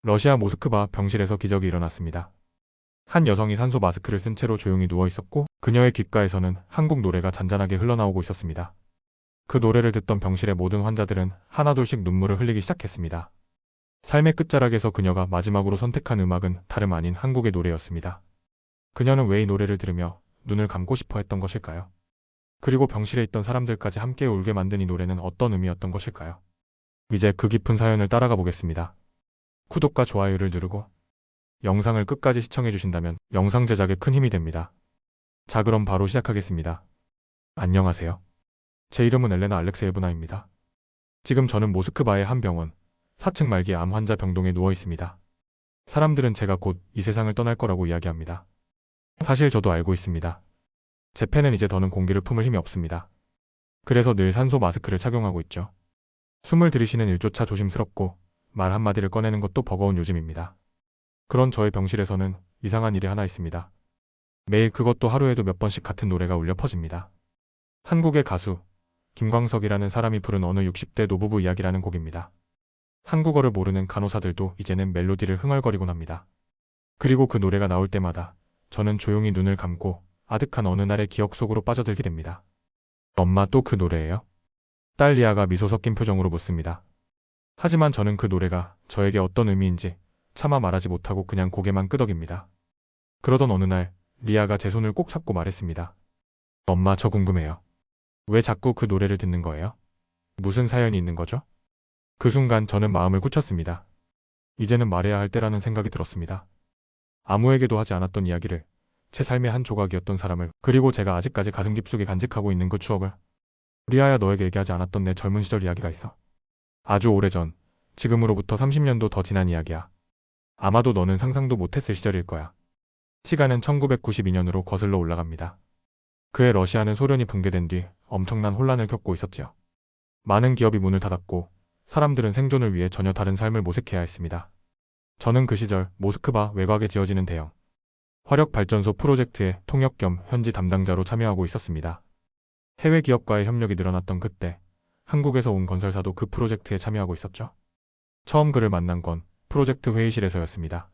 러시아 모스크바 병실에서 기적이 일어났습니다. 한 여성이 산소 마스크를 쓴 채로 조용히 누워 있었고 그녀의 귓가에서는 한국 노래가 잔잔하게 흘러나오고 있었습니다. 그 노래를 듣던 병실의 모든 환자들은 하나둘씩 눈물을 흘리기 시작했습니다. 삶의 끝자락에서 그녀가 마지막으로 선택한 음악은 다름 아닌 한국의 노래였습니다. 그녀는 왜 이 노래를 들으며 눈을 감고 싶어 했던 것일까요? 그리고 병실에 있던 사람들까지 함께 울게 만든 이 노래는 어떤 의미였던 것일까요? 이제 그 깊은 사연을 따라가 보겠습니다. 구독과 좋아요를 누르고 영상을 끝까지 시청해 주신다면 영상 제작에 큰 힘이 됩니다. 자, 그럼 바로 시작하겠습니다. 안녕하세요. 제 이름은 엘레나 알렉세예브나입니다. 지금 저는 모스크바의 한 병원 4층 말기 암 환자 병동에 누워 있습니다. 사람들은 제가 곧 이 세상을 떠날 거라고 이야기합니다. 사실 저도 알고 있습니다. 제 폐는 이제 더는 공기를 품을 힘이 없습니다. 그래서 늘 산소 마스크를 착용하고 있죠. 숨을 들이쉬는 일조차 조심스럽고 말 한마디를 꺼내는 것도 버거운 요즘입니다. 그런 저의 병실에서는 이상한 일이 하나 있습니다. 매일, 그것도 하루에도 몇 번씩 같은 노래가 울려 퍼집니다. 한국의 가수 김광석이라는 사람이 부른 어느 60대 노부부 이야기라는 곡입니다. 한국어를 모르는 간호사들도 이제는 멜로디를 흥얼거리곤 합니다. 그리고 그 노래가 나올 때마다 저는 조용히 눈을 감고 아득한 어느 날의 기억 속으로 빠져들게 됩니다. 엄마, 또 그 노래예요? 딸 리아가 미소 섞인 표정으로 묻습니다. 하지만 저는 그 노래가 저에게 어떤 의미인지 차마 말하지 못하고 그냥 고개만 끄덕입니다. 그러던 어느 날 리아가 제 손을 꼭 잡고 말했습니다. 엄마, 저 궁금해요. 왜 자꾸 그 노래를 듣는 거예요? 무슨 사연이 있는 거죠? 그 순간 저는 마음을 굳혔습니다. 이제는 말해야 할 때라는 생각이 들었습니다. 아무에게도 하지 않았던 이야기를, 제 삶의 한 조각이었던 사람을, 그리고 제가 아직까지 가슴 깊숙이 간직하고 있는 그 추억을. 리아야, 너에게 얘기하지 않았던 내 젊은 시절 이야기가 있어. 아주 오래전, 지금으로부터 30년도 더 지난 이야기야. 아마도 너는 상상도 못했을 시절일 거야. 시간은 1992년으로 거슬러 올라갑니다. 그해 러시아는 소련이 붕괴된 뒤 엄청난 혼란을 겪고 있었지요. 많은 기업이 문을 닫았고 사람들은 생존을 위해 전혀 다른 삶을 모색해야 했습니다. 저는 그 시절 모스크바 외곽에 지어지는 대형 화력발전소 프로젝트의 통역 겸 현지 담당자로 참여하고 있었습니다. 해외 기업과의 협력이 늘어났던 그때 한국에서 온 건설사도 그 프로젝트에 참여하고 있었죠. 처음 그를 만난 건 프로젝트 회의실에서였습니다.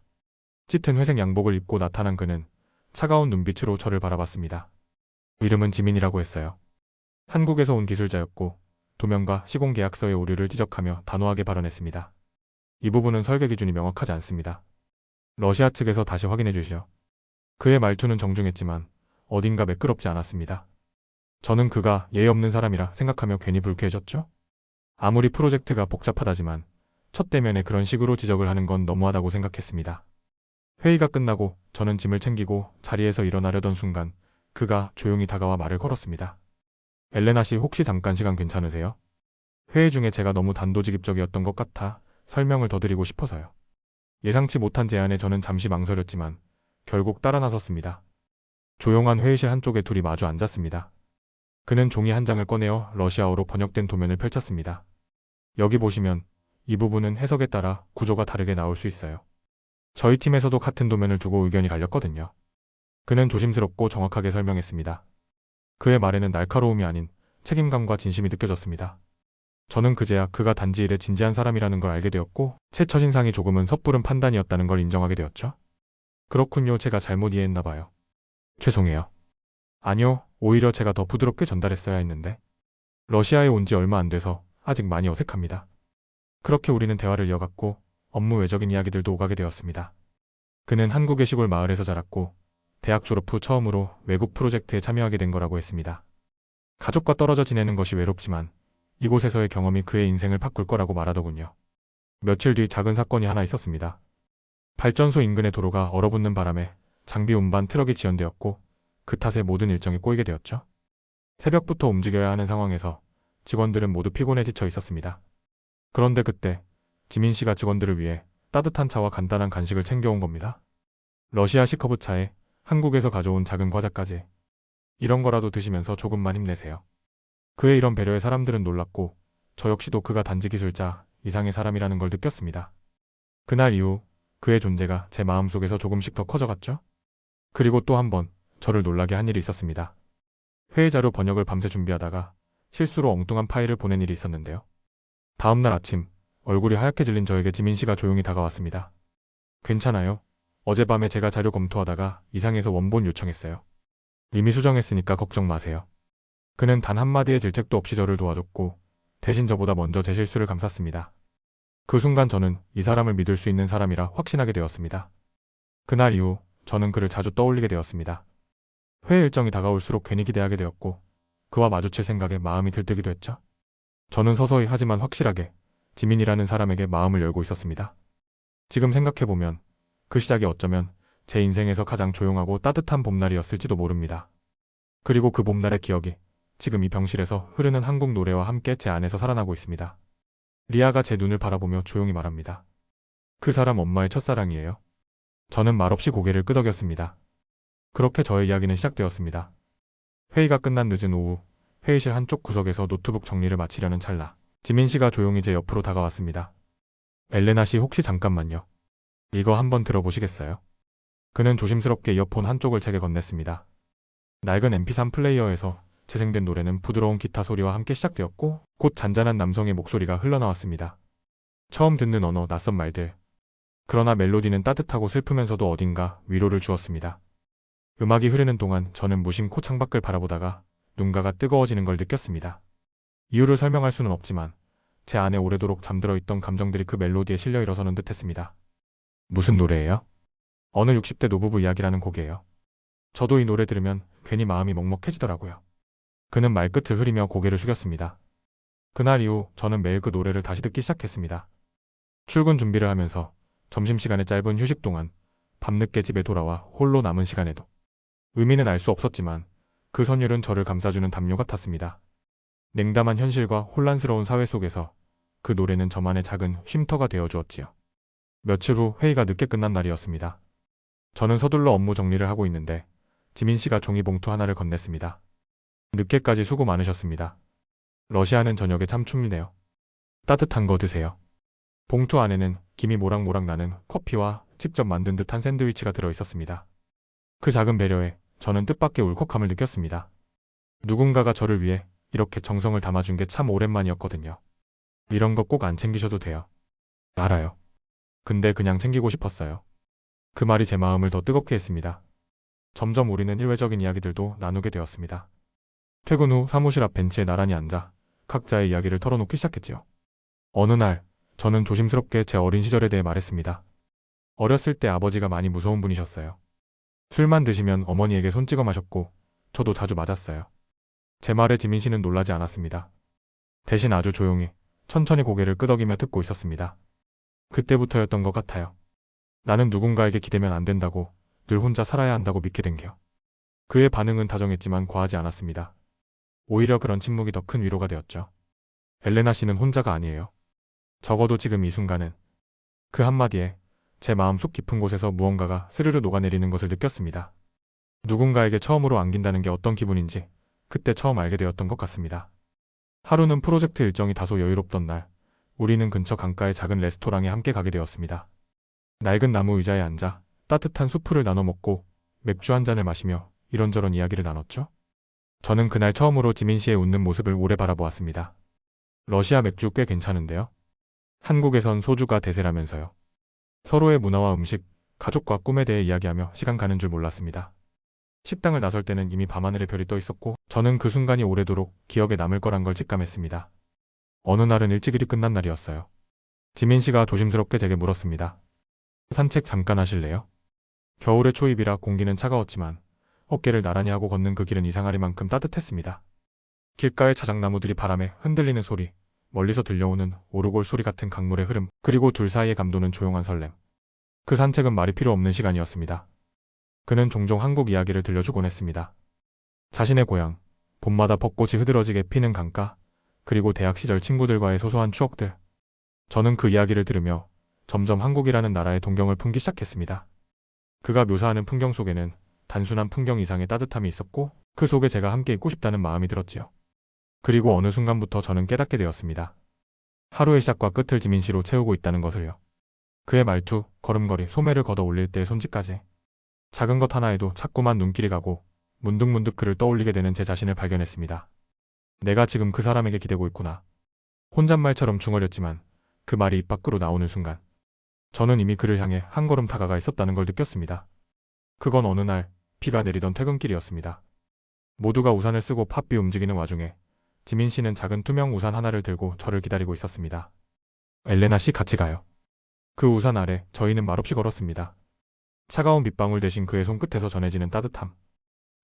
짙은 회색 양복을 입고 나타난 그는 차가운 눈빛으로 저를 바라봤습니다. 이름은 지민이라고 했어요. 한국에서 온 기술자였고 도면과 시공 계약서의 오류를 지적하며 단호하게 발언했습니다. 이 부분은 설계 기준이 명확하지 않습니다. 러시아 측에서 다시 확인해 주시오. 그의 말투는 정중했지만 어딘가 매끄럽지 않았습니다. 저는 그가 예의 없는 사람이라 생각하며 괜히 불쾌해졌죠. 아무리 프로젝트가 복잡하다지만 첫 대면에 그런 식으로 지적을 하는 건 너무하다고 생각했습니다. 회의가 끝나고 저는 짐을 챙기고 자리에서 일어나려던 순간 그가 조용히 다가와 말을 걸었습니다. 엘레나 씨, 혹시 잠깐 시간 괜찮으세요? 회의 중에 제가 너무 단도직입적이었던 것 같아 설명을 더 드리고 싶어서요. 예상치 못한 제안에 저는 잠시 망설였지만 결국 따라 나섰습니다. 조용한 회의실 한쪽에 둘이 마주 앉았습니다. 그는 종이 한 장을 꺼내어 러시아어로 번역된 도면을 펼쳤습니다. 여기 보시면 이 부분은 해석에 따라 구조가 다르게 나올 수 있어요. 저희 팀에서도 같은 도면을 두고 의견이 갈렸거든요. 그는 조심스럽고 정확하게 설명했습니다. 그의 말에는 날카로움이 아닌 책임감과 진심이 느껴졌습니다. 저는 그제야 그가 단지 일에 진지한 사람이라는 걸 알게 되었고 제 첫인상이 조금은 섣부른 판단이었다는 걸 인정하게 되었죠. 그렇군요. 제가 잘못 이해했나 봐요. 죄송해요. 아니요, 오히려 제가 더 부드럽게 전달했어야 했는데. 러시아에 온 지 얼마 안 돼서 아직 많이 어색합니다. 그렇게 우리는 대화를 이어갔고 업무 외적인 이야기들도 오가게 되었습니다. 그는 한국의 시골 마을에서 자랐고 대학 졸업 후 처음으로 외국 프로젝트에 참여하게 된 거라고 했습니다. 가족과 떨어져 지내는 것이 외롭지만 이곳에서의 경험이 그의 인생을 바꿀 거라고 말하더군요. 며칠 뒤 작은 사건이 하나 있었습니다. 발전소 인근의 도로가 얼어붙는 바람에 장비 운반 트럭이 지연되었고 그 탓에 모든 일정이 꼬이게 되었죠. 새벽부터 움직여야 하는 상황에서 직원들은 모두 피곤해 지쳐 있었습니다. 그런데 그때 지민 씨가 직원들을 위해 따뜻한 차와 간단한 간식을 챙겨온 겁니다. 러시아식 허브차에 한국에서 가져온 작은 과자까지. 이런 거라도 드시면서 조금만 힘내세요. 그의 이런 배려에 사람들은 놀랐고 저 역시도 그가 단지 기술자 이상의 사람이라는 걸 느꼈습니다. 그날 이후 그의 존재가 제 마음속에서 조금씩 더 커져갔죠. 그리고 또 한 번 저를 놀라게 한 일이 있었습니다. 회의 자료 번역을 밤새 준비하다가 실수로 엉뚱한 파일을 보낸 일이 있었는데요. 다음날 아침 얼굴이 하얗게 질린 저에게 지민 씨가 조용히 다가왔습니다. 괜찮아요. 어젯밤에 제가 자료 검토하다가 이상해서 원본 요청했어요. 이미 수정했으니까 걱정 마세요. 그는 단 한마디의 질책도 없이 저를 도와줬고 대신 저보다 먼저 제 실수를 감쌌습니다. 그 순간 저는 이 사람을 믿을 수 있는 사람이라 확신하게 되었습니다. 그날 이후 저는 그를 자주 떠올리게 되었습니다. 회의 일정이 다가올수록 괜히 기대하게 되었고 그와 마주칠 생각에 마음이 들뜨기도 했죠. 저는 서서히 하지만 확실하게 지민이라는 사람에게 마음을 열고 있었습니다. 지금 생각해보면 그 시작이 어쩌면 제 인생에서 가장 조용하고 따뜻한 봄날이었을지도 모릅니다. 그리고 그 봄날의 기억이 지금 이 병실에서 흐르는 한국 노래와 함께 제 안에서 살아나고 있습니다. 리아가 제 눈을 바라보며 조용히 말합니다. 그 사람 엄마의 첫사랑이에요. 저는 말없이 고개를 끄덕였습니다. 그렇게 저의 이야기는 시작되었습니다. 회의가 끝난 늦은 오후, 회의실 한쪽 구석에서 노트북 정리를 마치려는 찰나 지민 씨가 조용히 제 옆으로 다가왔습니다. 엘레나 씨 혹시 잠깐만요. 이거 한번 들어보시겠어요? 그는 조심스럽게 이어폰 한쪽을 제게 건넸습니다. 낡은 MP3 플레이어에서 재생된 노래는 부드러운 기타 소리와 함께 시작되었고 곧 잔잔한 남성의 목소리가 흘러나왔습니다. 처음 듣는 언어, 낯선 말들. 그러나 멜로디는 따뜻하고 슬프면서도 어딘가 위로를 주었습니다. 음악이 흐르는 동안 저는 무심코 창밖을 바라보다가 눈가가 뜨거워지는 걸 느꼈습니다. 이유를 설명할 수는 없지만 제 안에 오래도록 잠들어 있던 감정들이 그 멜로디에 실려 일어서는 듯했습니다. 무슨 노래예요? 어느 60대 노부부 이야기라는 곡이에요. 저도 이 노래 들으면 괜히 마음이 먹먹해지더라고요. 그는 말끝을 흐리며 고개를 숙였습니다. 그날 이후 저는 매일 그 노래를 다시 듣기 시작했습니다. 출근 준비를 하면서 점심시간의 짧은 휴식 동안 밤늦게 집에 돌아와 홀로 남은 시간에도 의미는 알 수 없었지만 그 선율은 저를 감싸주는 담요 같았습니다. 냉담한 현실과 혼란스러운 사회 속에서 그 노래는 저만의 작은 쉼터가 되어 주었지요. 며칠 후 회의가 늦게 끝난 날이었습니다. 저는 서둘러 업무 정리를 하고 있는데 지민 씨가 종이봉투 하나를 건넸습니다. 늦게까지 수고 많으셨습니다. 러시아는 저녁에 참 춥네요. 따뜻한 거 드세요. 봉투 안에는 김이 모락모락 나는 커피와 직접 만든 듯한 샌드위치가 들어 있었습니다. 그 작은 배려에 저는 뜻밖의 울컥함을 느꼈습니다. 누군가가 저를 위해 이렇게 정성을 담아준 게 참 오랜만이었거든요. 이런 거 꼭 안 챙기셔도 돼요. 알아요. 근데 그냥 챙기고 싶었어요. 그 말이 제 마음을 더 뜨겁게 했습니다. 점점 우리는 일회적인 이야기들도 나누게 되었습니다. 퇴근 후 사무실 앞 벤치에 나란히 앉아 각자의 이야기를 털어놓기 시작했지요. 어느 날 저는 조심스럽게 제 어린 시절에 대해 말했습니다. 어렸을 때 아버지가 많이 무서운 분이셨어요. 술만 드시면 어머니에게 손 찍어 마셨고 저도 자주 맞았어요. 제 말에 지민 씨는 놀라지 않았습니다. 대신 아주 조용히 천천히 고개를 끄덕이며 듣고 있었습니다. 그때부터였던 것 같아요. 나는 누군가에게 기대면 안 된다고, 늘 혼자 살아야 한다고 믿게 된 게요. 그의 반응은 다정했지만 과하지 않았습니다. 오히려 그런 침묵이 더 큰 위로가 되었죠. 엘레나 씨는 혼자가 아니에요. 적어도 지금 이 순간은. 그 한마디에 제 마음속 깊은 곳에서 무언가가 스르르 녹아내리는 것을 느꼈습니다. 누군가에게 처음으로 안긴다는 게 어떤 기분인지 그때 처음 알게 되었던 것 같습니다. 하루는 프로젝트 일정이 다소 여유롭던 날, 우리는 근처 강가의 작은 레스토랑에 함께 가게 되었습니다. 낡은 나무 의자에 앉아 따뜻한 수프를 나눠 먹고 맥주 한 잔을 마시며 이런저런 이야기를 나눴죠. 저는 그날 처음으로 지민 씨의 웃는 모습을 오래 바라보았습니다. 러시아 맥주 꽤 괜찮은데요. 한국에선 소주가 대세라면서요. 서로의 문화와 음식, 가족과 꿈에 대해 이야기하며 시간 가는 줄 몰랐습니다. 식당을 나설 때는 이미 밤하늘에 별이 떠 있었고 저는 그 순간이 오래도록 기억에 남을 거란 걸 직감했습니다. 어느 날은 일찍 끝난 날이었어요. 지민 씨가 조심스럽게 제게 물었습니다. 산책 잠깐 하실래요? 겨울의 초입이라 공기는 차가웠지만 어깨를 나란히 하고 걷는 그 길은 이상하리만큼 따뜻했습니다. 길가의 자작나무들이 바람에 흔들리는 소리, 멀리서 들려오는 오르골 소리 같은 강물의 흐름, 그리고 둘 사이에 감도는 조용한 설렘. 그 산책은 말이 필요 없는 시간이었습니다. 그는 종종 한국 이야기를 들려주곤 했습니다. 자신의 고향, 봄마다 벚꽃이 흐드러지게 피는 강가, 그리고 대학 시절 친구들과의 소소한 추억들. 저는 그 이야기를 들으며 점점 한국이라는 나라의 동경을 품기 시작했습니다. 그가 묘사하는 풍경 속에는 단순한 풍경 이상의 따뜻함이 있었고 그 속에 제가 함께 있고 싶다는 마음이 들었지요. 그리고 어느 순간부터 저는 깨닫게 되었습니다. 하루의 시작과 끝을 지민 씨로 채우고 있다는 것을요. 그의 말투, 걸음걸이, 소매를 걷어 올릴 때의 손짓까지. 작은 것 하나에도 자꾸만 눈길이 가고 문득문득 그를 떠올리게 되는 제 자신을 발견했습니다. 내가 지금 그 사람에게 기대고 있구나. 혼잣말처럼 중얼렸지만 그 말이 입 밖으로 나오는 순간 저는 이미 그를 향해 한 걸음 다가가 있었다는 걸 느꼈습니다. 그건 어느 날 비가 내리던 퇴근길이었습니다. 모두가 우산을 쓰고 팥비 움직이는 와중에 지민 씨는 작은 투명 우산 하나를 들고 저를 기다리고 있었습니다. 엘레나 씨 같이 가요. 그 우산 아래 저희는 말없이 걸었습니다. 차가운 빗방울 대신 그의 손끝에서 전해지는 따뜻함.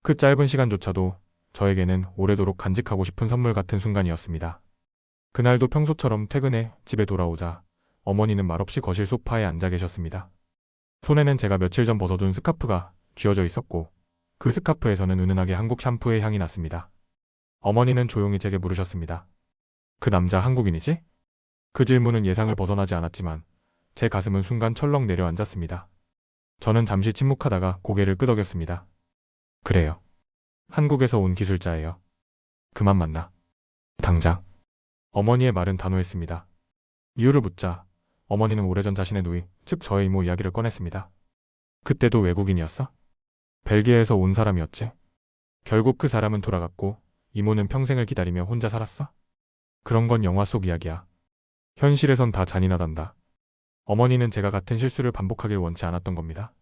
그 짧은 시간조차도 저에게는 오래도록 간직하고 싶은 선물 같은 순간이었습니다. 그날도 평소처럼 퇴근해 집에 돌아오자 어머니는 말없이 거실 소파에 앉아 계셨습니다. 손에는 제가 며칠 전 벗어둔 스카프가 쥐어져 있었고 그 스카프에서는 은은하게 한국 샴푸의 향이 났습니다. 어머니는 조용히 제게 물으셨습니다. 그 남자 한국인이지? 그 질문은 예상을 벗어나지 않았지만 제 가슴은 순간 철렁 내려앉았습니다. 저는 잠시 침묵하다가 고개를 끄덕였습니다. 그래요. 한국에서 온 기술자예요. 그만 만나. 당장. 어머니의 말은 단호했습니다. 이유를 묻자 어머니는 오래전 자신의 누이, 즉 저의 이모 이야기를 꺼냈습니다. 그때도 외국인이었어? 벨기에에서 온 사람이었지. 결국 그 사람은 돌아갔고 이모는 평생을 기다리며 혼자 살았어? 그런 건 영화 속 이야기야. 현실에선 다 잔인하단다. 어머니는 제가 같은 실수를 반복하길 원치 않았던 겁니다.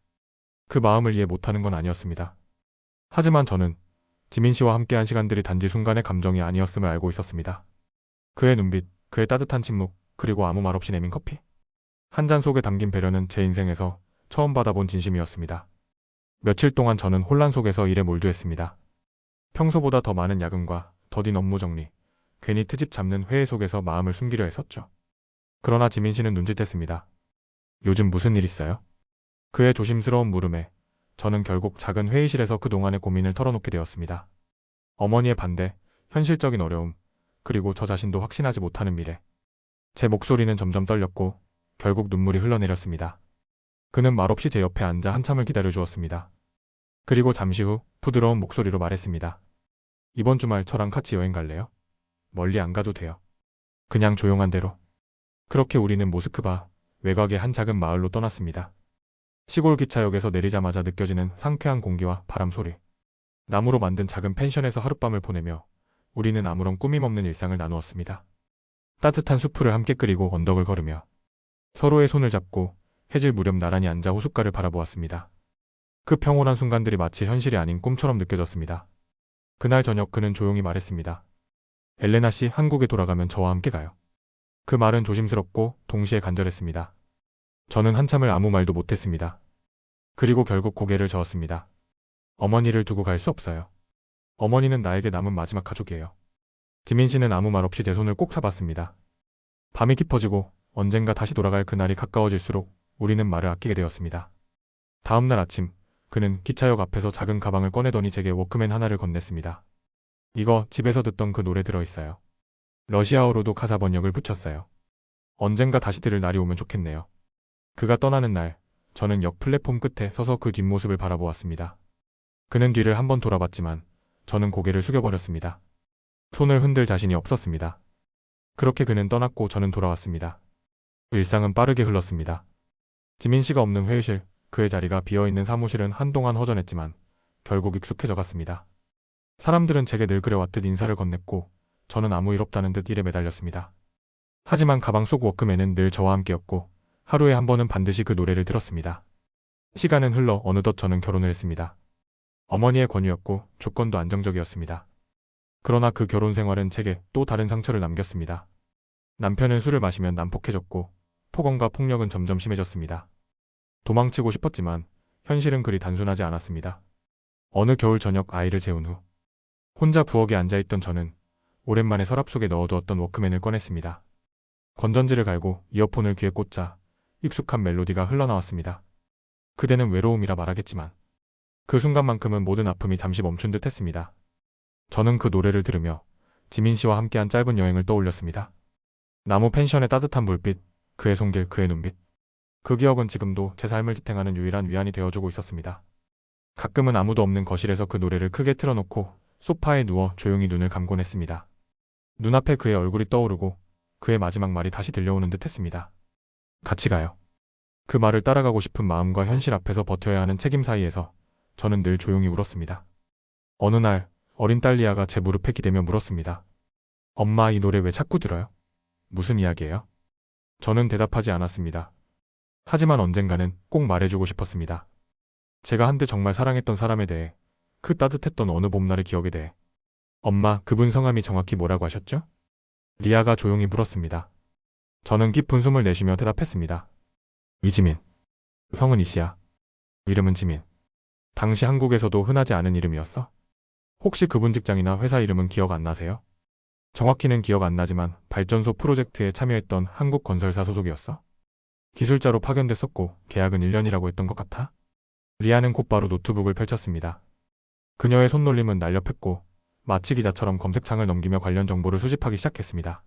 그 마음을 이해 못하는 건 아니었습니다. 하지만 저는 지민 씨와 함께한 시간들이 단지 순간의 감정이 아니었음을 알고 있었습니다. 그의 눈빛, 그의 따뜻한 침묵, 그리고 아무 말 없이 내민 커피. 한 잔 속에 담긴 배려는 제 인생에서 처음 받아본 진심이었습니다. 며칠 동안 저는 혼란 속에서 일에 몰두했습니다. 평소보다 더 많은 야근과 더딘 업무 정리, 괜히 트집 잡는 회의 속에서 마음을 숨기려 했었죠. 그러나 지민 씨는 눈짓했습니다. 요즘 무슨 일 있어요? 그의 조심스러운 물음에 저는 결국 작은 회의실에서 그동안의 고민을 털어놓게 되었습니다. 어머니의 반대, 현실적인 어려움, 그리고 저 자신도 확신하지 못하는 미래. 제 목소리는 점점 떨렸고 결국 눈물이 흘러내렸습니다. 그는 말없이 제 옆에 앉아 한참을 기다려 주었습니다. 그리고 잠시 후 부드러운 목소리로 말했습니다. 이번 주말 저랑 같이 여행 갈래요? 멀리 안 가도 돼요. 그냥 조용한 데로. 그렇게 우리는 모스크바 외곽의 한 작은 마을로 떠났습니다. 시골 기차역에서 내리자마자 느껴지는 상쾌한 공기와 바람 소리. 나무로 만든 작은 펜션에서 하룻밤을 보내며 우리는 아무런 꾸밈 없는 일상을 나누었습니다. 따뜻한 수프를 함께 끓이고 언덕을 걸으며 서로의 손을 잡고 해질 무렵 나란히 앉아 호숫가를 바라보았습니다. 그 평온한 순간들이 마치 현실이 아닌 꿈처럼 느껴졌습니다. 그날 저녁 그는 조용히 말했습니다. 엘레나 씨, 한국에 돌아가면 저와 함께 가요. 그 말은 조심스럽고 동시에 간절했습니다. 저는 한참을 아무 말도 못했습니다. 그리고 결국 고개를 저었습니다. 어머니를 두고 갈 수 없어요. 어머니는 나에게 남은 마지막 가족이에요. 지민 씨는 아무 말 없이 제 손을 꼭 잡았습니다. 밤이 깊어지고 언젠가 다시 돌아갈 그날이 가까워질수록 우리는 말을 아끼게 되었습니다. 다음 날 아침, 그는 기차역 앞에서 작은 가방을 꺼내더니 제게 워크맨 하나를 건넸습니다. 이거 집에서 듣던 그 노래 들어있어요. 러시아어로도 가사 번역을 붙였어요. 언젠가 다시 들을 날이 오면 좋겠네요. 그가 떠나는 날, 저는 역 플랫폼 끝에 서서 그 뒷모습을 바라보았습니다. 그는 뒤를 한번 돌아봤지만 저는 고개를 숙여버렸습니다. 손을 흔들 자신이 없었습니다. 그렇게 그는 떠났고 저는 돌아왔습니다. 일상은 빠르게 흘렀습니다. 지민 씨가 없는 회의실, 그의 자리가 비어있는 사무실은 한동안 허전했지만 결국 익숙해져 갔습니다. 사람들은 제게 늘 그래왔듯 인사를 건넸고 저는 아무 일 없다는 듯 일에 매달렸습니다. 하지만 가방 속 워크맨은 늘 저와 함께였고 하루에 한 번은 반드시 그 노래를 들었습니다. 시간은 흘러 어느덧 저는 결혼을 했습니다. 어머니의 권유였고 조건도 안정적이었습니다. 그러나 그 결혼 생활은 제게 또 다른 상처를 남겼습니다. 남편은 술을 마시면 난폭해졌고 폭언과 폭력은 점점 심해졌습니다. 도망치고 싶었지만 현실은 그리 단순하지 않았습니다. 어느 겨울 저녁 아이를 재운 후 혼자 부엌에 앉아있던 저는 오랜만에 서랍 속에 넣어두었던 워크맨을 꺼냈습니다. 건전지를 갈고 이어폰을 귀에 꽂자 익숙한 멜로디가 흘러나왔습니다. 그대는 외로움이라 말하겠지만 그 순간만큼은 모든 아픔이 잠시 멈춘 듯 했습니다. 저는 그 노래를 들으며 지민 씨와 함께한 짧은 여행을 떠올렸습니다. 나무 펜션의 따뜻한 불빛, 그의 손길, 그의 눈빛. 그 기억은 지금도 제 삶을 지탱하는 유일한 위안이 되어주고 있었습니다. 가끔은 아무도 없는 거실에서 그 노래를 크게 틀어놓고 소파에 누워 조용히 눈을 감곤 했습니다. 눈앞에 그의 얼굴이 떠오르고 그의 마지막 말이 다시 들려오는 듯 했습니다. 같이 가요. 그 말을 따라가고 싶은 마음과 현실 앞에서 버텨야 하는 책임 사이에서 저는 늘 조용히 울었습니다. 어느 날 어린 딸 리아가 제 무릎에 기대며 물었습니다. 엄마, 이 노래 왜 자꾸 들어요? 무슨 이야기예요? 저는 대답하지 않았습니다. 하지만 언젠가는 꼭 말해주고 싶었습니다. 제가 한때 정말 사랑했던 사람에 대해, 그 따뜻했던 어느 봄날의 기억에 대해. 엄마, 그분 성함이 정확히 뭐라고 하셨죠? 리아가 조용히 물었습니다. 저는 깊은 숨을 내쉬며 대답했습니다. 이지민. 성은 이씨야. 이름은 지민. 당시 한국에서도 흔하지 않은 이름이었어? 혹시 그분 직장이나 회사 이름은 기억 안 나세요? 정확히는 기억 안 나지만 발전소 프로젝트에 참여했던 한국건설사 소속이었어. 기술자로 파견됐었고 계약은 1년이라고 했던 것 같아? 리아는 곧바로 노트북을 펼쳤습니다. 그녀의 손놀림은 날렵했고 마치 기자처럼 검색창을 넘기며 관련 정보를 수집하기 시작했습니다.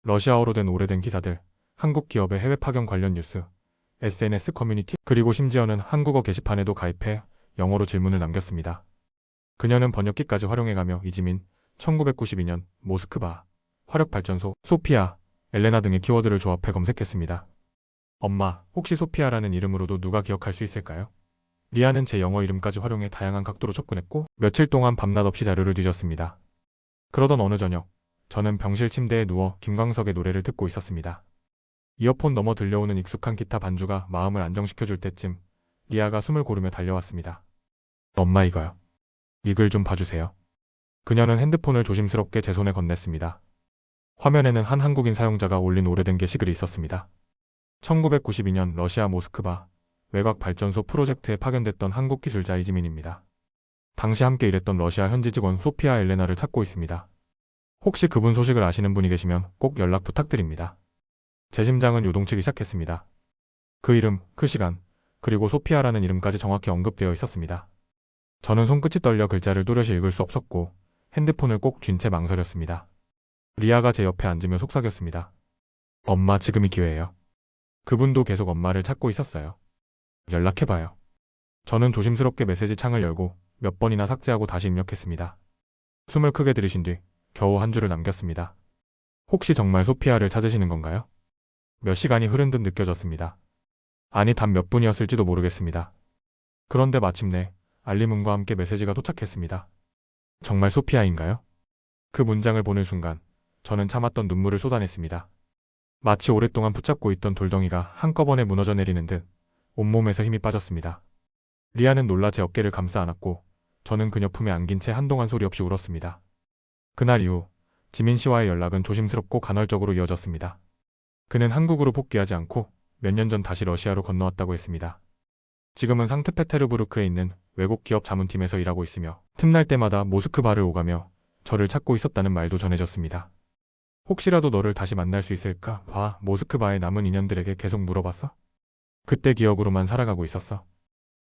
러시아어로 된 오래된 기사들, 한국 기업의 해외 파견 관련 뉴스, SNS 커뮤니티, 그리고 심지어는 한국어 게시판에도 가입해 영어로 질문을 남겼습니다. 그녀는 번역기까지 활용해가며 이지민, 1992년, 모스크바, 화력발전소, 소피아, 엘레나 등의 키워드를 조합해 검색했습니다. 엄마, 혹시 소피아라는 이름으로도 누가 기억할 수 있을까요? 리아는 제 영어 이름까지 활용해 다양한 각도로 접근했고 며칠 동안 밤낮 없이 자료를 뒤졌습니다. 그러던 어느 저녁, 저는 병실 침대에 누워 김광석의 노래를 듣고 있었습니다. 이어폰 너머 들려오는 익숙한 기타 반주가 마음을 안정시켜줄 때쯤 리아가 숨을 고르며 달려왔습니다. 엄마, 이거요. 이 글 좀 봐주세요. 그녀는 핸드폰을 조심스럽게 제 손에 건넸습니다. 화면에는 한 한국인 사용자가 올린 오래된 게시글이 있었습니다. 1992년 러시아 모스크바 외곽 발전소 프로젝트에 파견됐던 한국 기술자 이지민입니다. 당시 함께 일했던 러시아 현지 직원 소피아 엘레나를 찾고 있습니다. 혹시 그분 소식을 아시는 분이 계시면 꼭 연락 부탁드립니다. 제 심장은 요동치기 시작했습니다. 그 이름, 그 시간, 그리고 소피아라는 이름까지 정확히 언급되어 있었습니다. 저는 손끝이 떨려 글자를 또렷이 읽을 수 없었고 핸드폰을 꼭 쥔 채 망설였습니다. 리아가 제 옆에 앉으며 속삭였습니다. 엄마, 지금이 기회예요. 그분도 계속 엄마를 찾고 있었어요. 연락해봐요. 저는 조심스럽게 메시지 창을 열고 몇 번이나 삭제하고 다시 입력했습니다. 숨을 크게 들이신 뒤 겨우 한 줄을 남겼습니다. 혹시 정말 소피아를 찾으시는 건가요? 몇 시간이 흐른 듯 느껴졌습니다. 아니, 단 몇 분이었을지도 모르겠습니다. 그런데 마침내 알림음과 함께 메시지가 도착했습니다. 정말 소피아인가요? 그 문장을 보는 순간 저는 참았던 눈물을 쏟아냈습니다. 마치 오랫동안 붙잡고 있던 돌덩이가 한꺼번에 무너져 내리는 듯 온몸에서 힘이 빠졌습니다. 리아는 놀라 제 어깨를 감싸 안았고 저는 그녀 품에 안긴 채 한동안 소리 없이 울었습니다. 그날 이후 지민 씨와의 연락은 조심스럽고 간헐적으로 이어졌습니다. 그는 한국으로 복귀하지 않고 몇 년 전 다시 러시아로 건너왔다고 했습니다. 지금은 상트페테르부르크에 있는 외국 기업 자문팀에서 일하고 있으며 틈날 때마다 모스크바를 오가며 저를 찾고 있었다는 말도 전해졌습니다. 혹시라도 너를 다시 만날 수 있을까 봐 모스크바에 남은 인연들에게 계속 물어봤어? 그때 기억으로만 살아가고 있었어.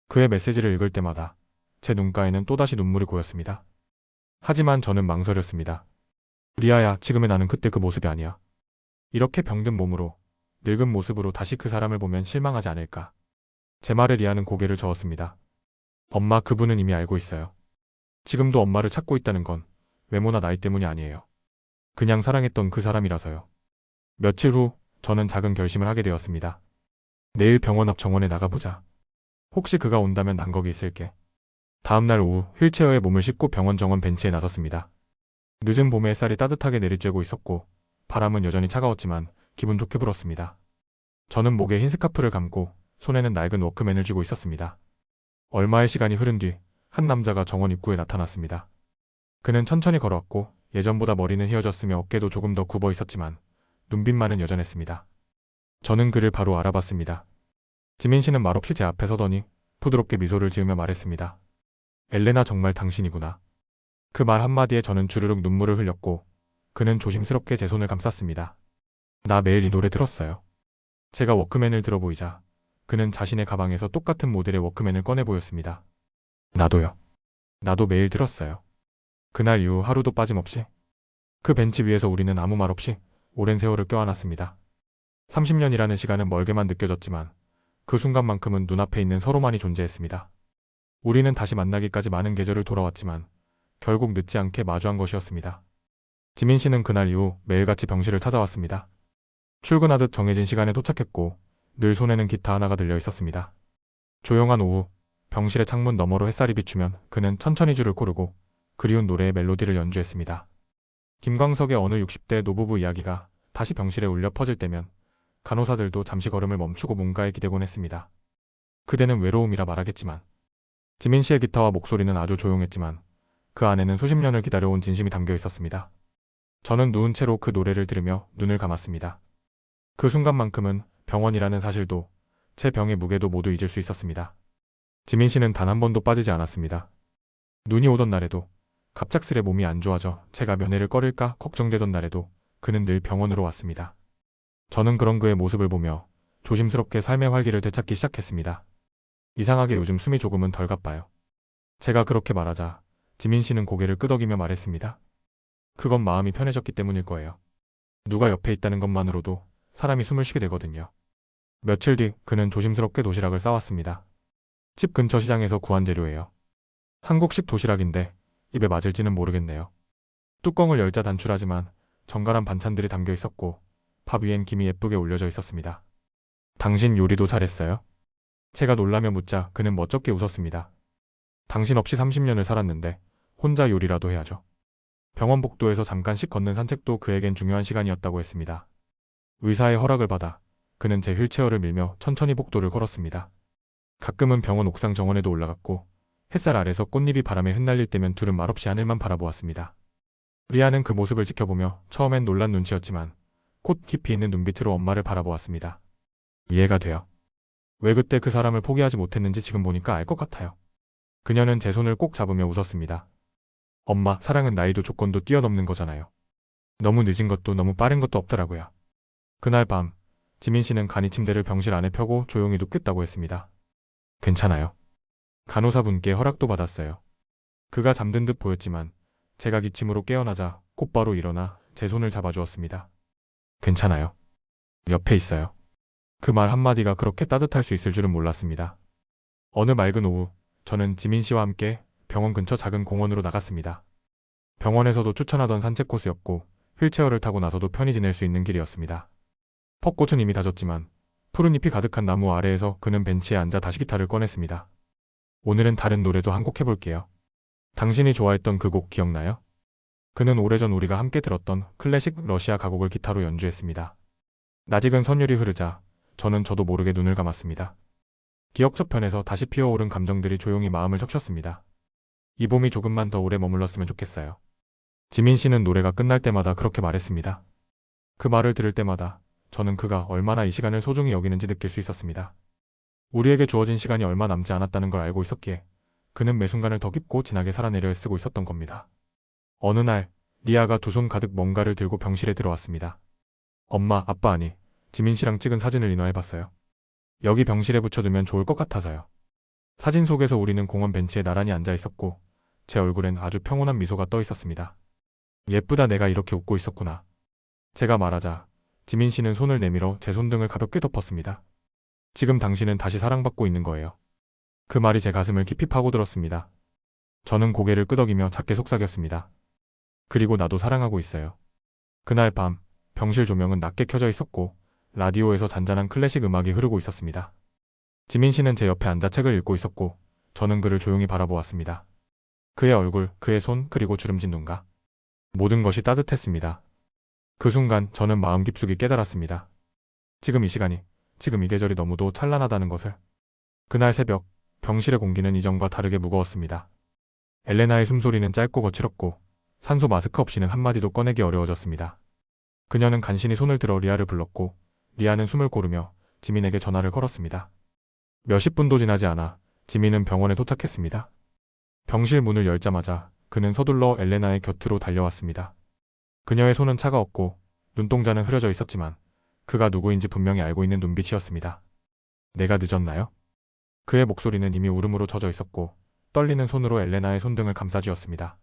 그의 메시지를 읽을 때마다 제 눈가에는 또다시 눈물이 고였습니다. 하지만 저는 망설였습니다. 리아야, 지금의 나는 그때 그 모습이 아니야. 이렇게 병든 몸으로, 늙은 모습으로 다시 그 사람을 보면 실망하지 않을까. 제 말에 리아는 고개를 저었습니다. 엄마, 그분은 이미 알고 있어요. 지금도 엄마를 찾고 있다는 건 외모나 나이 때문이 아니에요. 그냥 사랑했던 그 사람이라서요. 며칠 후 저는 작은 결심을 하게 되었습니다. 내일 병원 앞 정원에 나가보자. 혹시 그가 온다면 난 거기 있을게. 다음날 오후 휠체어에 몸을 싣고 병원 정원 벤치에 나섰습니다. 늦은 봄에 햇살이 따뜻하게 내리쬐고 있었고 바람은 여전히 차가웠지만 기분 좋게 불었습니다. 저는 목에 흰 스카프를 감고 손에는 낡은 워크맨을 쥐고 있었습니다. 얼마의 시간이 흐른 뒤 한 남자가 정원 입구에 나타났습니다. 그는 천천히 걸어왔고 예전보다 머리는 휘어졌으며 어깨도 조금 더 굽어 있었지만 눈빛만은 여전했습니다. 저는 그를 바로 알아봤습니다. 지민 씨는 말없이 제 앞에 서더니 부드럽게 미소를 지으며 말했습니다. 엘레나, 정말 당신이구나. 그 말 한마디에 저는 주르륵 눈물을 흘렸고 그는 조심스럽게 제 손을 감쌌습니다. 나 매일 이 노래 들었어요. 제가 워크맨을 들어보이자 그는 자신의 가방에서 똑같은 모델의 워크맨을 꺼내 보였습니다. 나도요. 나도 매일 들었어요. 그날 이후 하루도 빠짐없이. 그 벤치 위에서 우리는 아무 말 없이 오랜 세월을 껴안았습니다. 30년이라는 시간은 멀게만 느껴졌지만 그 순간만큼은 눈앞에 있는 서로만이 존재했습니다. 우리는 다시 만나기까지 많은 계절을 돌아왔지만 결국 늦지 않게 마주한 것이었습니다. 지민 씨는 그날 이후 매일같이 병실을 찾아왔습니다. 출근하듯 정해진 시간에 도착했고 늘 손에는 기타 하나가 들려 있었습니다. 조용한 오후 병실의 창문 너머로 햇살이 비추면 그는 천천히 줄을 고르고 그리운 노래의 멜로디를 연주했습니다. 김광석의 어느 60대 노부부 이야기가 다시 병실에 울려 퍼질 때면 간호사들도 잠시 걸음을 멈추고 뭔가에 기대곤 했습니다. 그대는 외로움이라 말하겠지만 지민 씨의 기타와 목소리는 아주 조용했지만 그 안에는 수십 년을 기다려온 진심이 담겨 있었습니다. 저는 누운 채로 그 노래를 들으며 눈을 감았습니다. 그 순간만큼은 병원이라는 사실도 제 병의 무게도 모두 잊을 수 있었습니다. 지민 씨는 단 한 번도 빠지지 않았습니다. 눈이 오던 날에도, 갑작스레 몸이 안 좋아져 제가 면회를 꺼릴까 걱정되던 날에도 그는 늘 병원으로 왔습니다. 저는 그런 그의 모습을 보며 조심스럽게 삶의 활기를 되찾기 시작했습니다. 이상하게 요즘 숨이 조금은 덜 가빠요. 제가 그렇게 말하자 지민 씨는 고개를 끄덕이며 말했습니다. 그건 마음이 편해졌기 때문일 거예요. 누가 옆에 있다는 것만으로도 사람이 숨을 쉬게 되거든요. 며칠 뒤 그는 조심스럽게 도시락을 싸왔습니다. 집 근처 시장에서 구한 재료예요. 한국식 도시락인데 입에 맞을지는 모르겠네요. 뚜껑을 열자 단출하지만 정갈한 반찬들이 담겨 있었고 밥 위엔 김이 예쁘게 올려져 있었습니다. 당신 요리도 잘했어요? 제가 놀라며 묻자 그는 멋쩍게 웃었습니다. 당신 없이 30년을 살았는데 혼자 요리라도 해야죠. 병원 복도에서 잠깐씩 걷는 산책도 그에겐 중요한 시간이었다고 했습니다. 의사의 허락을 받아 그는 제 휠체어를 밀며 천천히 복도를 걸었습니다. 가끔은 병원 옥상 정원에도 올라갔고 햇살 아래서 꽃잎이 바람에 흩날릴 때면 둘은 말없이 하늘만 바라보았습니다. 리아는 그 모습을 지켜보며 처음엔 놀란 눈치였지만 곧 깊이 있는 눈빛으로 엄마를 바라보았습니다. 이해가 돼요. 왜 그때 그 사람을 포기하지 못했는지 지금 보니까 알 것 같아요. 그녀는 제 손을 꼭 잡으며 웃었습니다. 엄마, 사랑은 나이도 조건도 뛰어넘는 거잖아요. 너무 늦은 것도 너무 빠른 것도 없더라고요. 그날 밤, 지민 씨는 간이 침대를 병실 안에 펴고 조용히 눕겠다고 했습니다. 괜찮아요. 간호사분께 허락도 받았어요. 그가 잠든 듯 보였지만 제가 기침으로 깨어나자 곧바로 일어나 제 손을 잡아주었습니다. 괜찮아요. 옆에 있어요. 그 말 한마디가 그렇게 따뜻할 수 있을 줄은 몰랐습니다. 어느 맑은 오후, 저는 지민 씨와 함께 병원 근처 작은 공원으로 나갔습니다. 병원에서도 추천하던 산책 코스였고 휠체어를 타고 나서도 편히 지낼 수 있는 길이었습니다. 벚꽃은 이미 다졌지만 푸른 잎이 가득한 나무 아래에서 그는 벤치에 앉아 다시 기타를 꺼냈습니다. 오늘은 다른 노래도 한 곡 해볼게요. 당신이 좋아했던 그 곡 기억나요? 그는 오래전 우리가 함께 들었던 클래식 러시아 가곡을 기타로 연주했습니다. 낯익은 선율이 흐르자 저도 모르게 눈을 감았습니다. 기억 저편에서 다시 피어오른 감정들이 조용히 마음을 적셨습니다. 이 봄이 조금만 더 오래 머물렀으면 좋겠어요. 지민 씨는 노래가 끝날 때마다 그렇게 말했습니다. 그 말을 들을 때마다 저는 그가 얼마나 이 시간을 소중히 여기는지 느낄 수 있었습니다. 우리에게 주어진 시간이 얼마 남지 않았다는 걸 알고 있었기에 그는 매 순간을 더 깊고 진하게 살아내려 애쓰고 있었던 겁니다. 어느 날 리아가 두 손 가득 뭔가를 들고 병실에 들어왔습니다. 엄마, 아빠 아니, 지민 씨랑 찍은 사진을 인화해봤어요. 여기 병실에 붙여두면 좋을 것 같아서요. 사진 속에서 우리는 공원 벤치에 나란히 앉아 있었고 제 얼굴엔 아주 평온한 미소가 떠 있었습니다. 예쁘다, 내가 이렇게 웃고 있었구나. 제가 말하자 지민 씨는 손을 내밀어 제 손등을 가볍게 덮었습니다. 지금 당신은 다시 사랑받고 있는 거예요. 그 말이 제 가슴을 깊이 파고들었습니다. 저는 고개를 끄덕이며 작게 속삭였습니다. 그리고 나도 사랑하고 있어요. 그날 밤 병실 조명은 낮게 켜져 있었고 라디오에서 잔잔한 클래식 음악이 흐르고 있었습니다. 지민 씨는 제 옆에 앉아 책을 읽고 있었고 저는 그를 조용히 바라보았습니다. 그의 얼굴, 그의 손, 그리고 주름진 눈가. 모든 것이 따뜻했습니다. 그 순간 저는 마음 깊숙이 깨달았습니다. 지금 이 시간이, 지금 이 계절이 너무도 찬란하다는 것을. 그날 새벽, 병실의 공기는 이전과 다르게 무거웠습니다. 엘레나의 숨소리는 짧고 거칠었고 산소 마스크 없이는 한마디도 꺼내기 어려워졌습니다. 그녀는 간신히 손을 들어 리아를 불렀고 리아는 숨을 고르며 지민에게 전화를 걸었습니다. 몇십 분도 지나지 않아 지민은 병원에 도착했습니다. 병실 문을 열자마자 그는 서둘러 엘레나의 곁으로 달려왔습니다. 그녀의 손은 차가웠고 눈동자는 흐려져 있었지만 그가 누구인지 분명히 알고 있는 눈빛이었습니다. 내가 늦었나요? 그의 목소리는 이미 울음으로 젖어 있었고 떨리는 손으로 엘레나의 손등을 감싸쥐었습니다.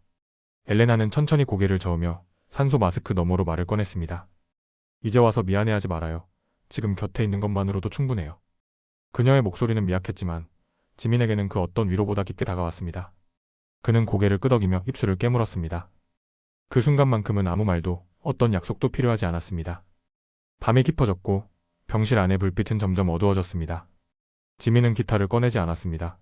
엘레나는 천천히 고개를 저으며 산소 마스크 너머로 말을 꺼냈습니다. 이제 와서 미안해하지 말아요. 지금 곁에 있는 것만으로도 충분해요. 그녀의 목소리는 미약했지만 지민에게는 그 어떤 위로보다 깊게 다가왔습니다. 그는 고개를 끄덕이며 입술을 깨물었습니다. 그 순간만큼은 아무 말도 어떤 약속도 필요하지 않았습니다. 밤이 깊어졌고 병실 안의 불빛은 점점 어두워졌습니다. 지민은 기타를 꺼내지 않았습니다.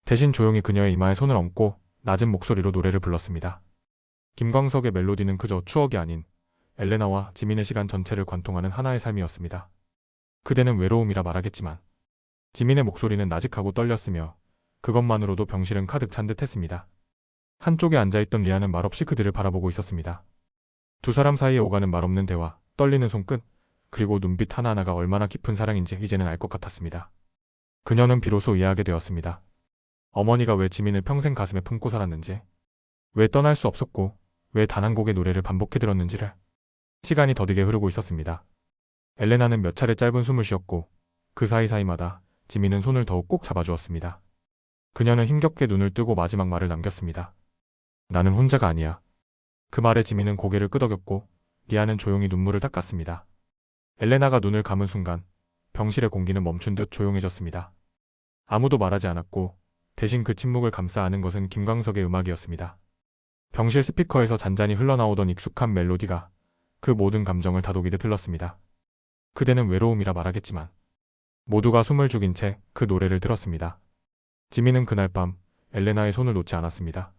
대신 조용히 그녀의 이마에 손을 얹고 낮은 목소리로 노래를 불렀습니다. 김광석의 멜로디는 그저 추억이 아닌 엘레나와 지민의 시간 전체를 관통하는 하나의 삶이었습니다. 그대는 외로움이라 말하겠지만 지민의 목소리는 나직하고 떨렸으며 그것만으로도 병실은 가득 찬 듯했습니다. 한쪽에 앉아있던 리아는 말없이 그들을 바라보고 있었습니다. 두 사람 사이에 오가는 말없는 대화, 떨리는 손끝, 그리고 눈빛 하나하나가 얼마나 깊은 사랑인지 이제는 알 것 같았습니다. 그녀는 비로소 이해하게 되었습니다. 어머니가 왜 지민을 평생 가슴에 품고 살았는지, 왜 떠날 수 없었고, 왜 단 한 곡의 노래를 반복해 들었는지를. 시간이 더디게 흐르고 있었습니다. 엘레나는 몇 차례 짧은 숨을 쉬었고 그 사이사이마다 지민은 손을 더욱 꼭 잡아주었습니다. 그녀는 힘겹게 눈을 뜨고 마지막 말을 남겼습니다. 나는 혼자가 아니야. 그 말에 지민은 고개를 끄덕였고 리아는 조용히 눈물을 닦았습니다. 엘레나가 눈을 감은 순간 병실의 공기는 멈춘 듯 조용해졌습니다. 아무도 말하지 않았고 대신 그 침묵을 감싸 안은 것은 김광석의 음악이었습니다. 병실 스피커에서 잔잔히 흘러나오던 익숙한 멜로디가 그 모든 감정을 다독이듯 흘렀습니다. 그대는 외로움이라 말하겠지만 모두가 숨을 죽인 채 그 노래를 들었습니다. 지민은 그날 밤 엘레나의 손을 놓지 않았습니다.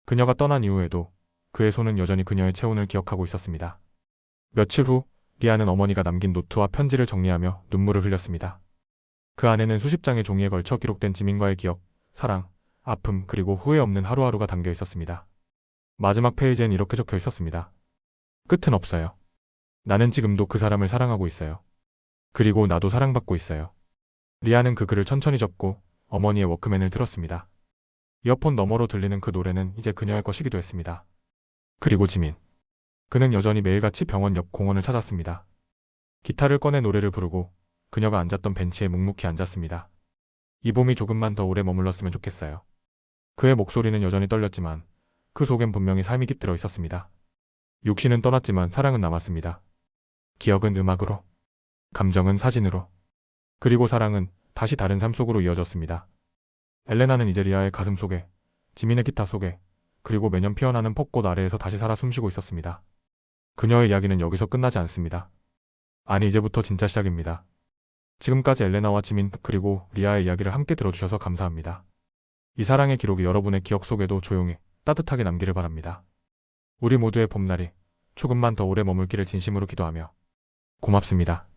그녀가 떠난 이후에도 그의 손은 여전히 그녀의 체온을 기억하고 있었습니다. 며칠 후 리아는 어머니가 남긴 노트와 편지를 정리하며 눈물을 흘렸습니다. 그 안에는 수십 장의 종이에 걸쳐 기록된 지민과의 기억, 사랑, 아픔 그리고 후회 없는 하루하루가 담겨 있었습니다. 마지막 페이지엔 이렇게 적혀 있었습니다. 끝은 없어요. 나는 지금도 그 사람을 사랑하고 있어요. 그리고 나도 사랑받고 있어요. 리아는 그 글을 천천히 접고 어머니의 워크맨을 들었습니다. 이어폰 너머로 들리는 그 노래는 이제 그녀의 것이기도 했습니다. 그리고 지민. 그는 여전히 매일같이 병원 옆 공원을 찾았습니다. 기타를 꺼내 노래를 부르고 그녀가 앉았던 벤치에 묵묵히 앉았습니다. 이 봄이 조금만 더 오래 머물렀으면 좋겠어요. 그의 목소리는 여전히 떨렸지만 그 속엔 분명히 삶이 깃들어 있었습니다. 육신은 떠났지만 사랑은 남았습니다. 기억은 음악으로, 감정은 사진으로, 그리고 사랑은 다시 다른 삶 속으로 이어졌습니다. 엘레나는 이제 리아의 가슴 속에, 지민의 기타 속에, 그리고 매년 피어나는 벚꽃 아래에서 다시 살아 숨쉬고 있었습니다. 그녀의 이야기는 여기서 끝나지 않습니다. 아니, 이제부터 진짜 시작입니다. 지금까지 엘레나와 지민 그리고 리아의 이야기를 함께 들어주셔서 감사합니다. 이 사랑의 기록이 여러분의 기억 속에도 조용히 따뜻하게 남기를 바랍니다. 우리 모두의 봄날이 조금만 더 오래 머물기를 진심으로 기도하며 고맙습니다.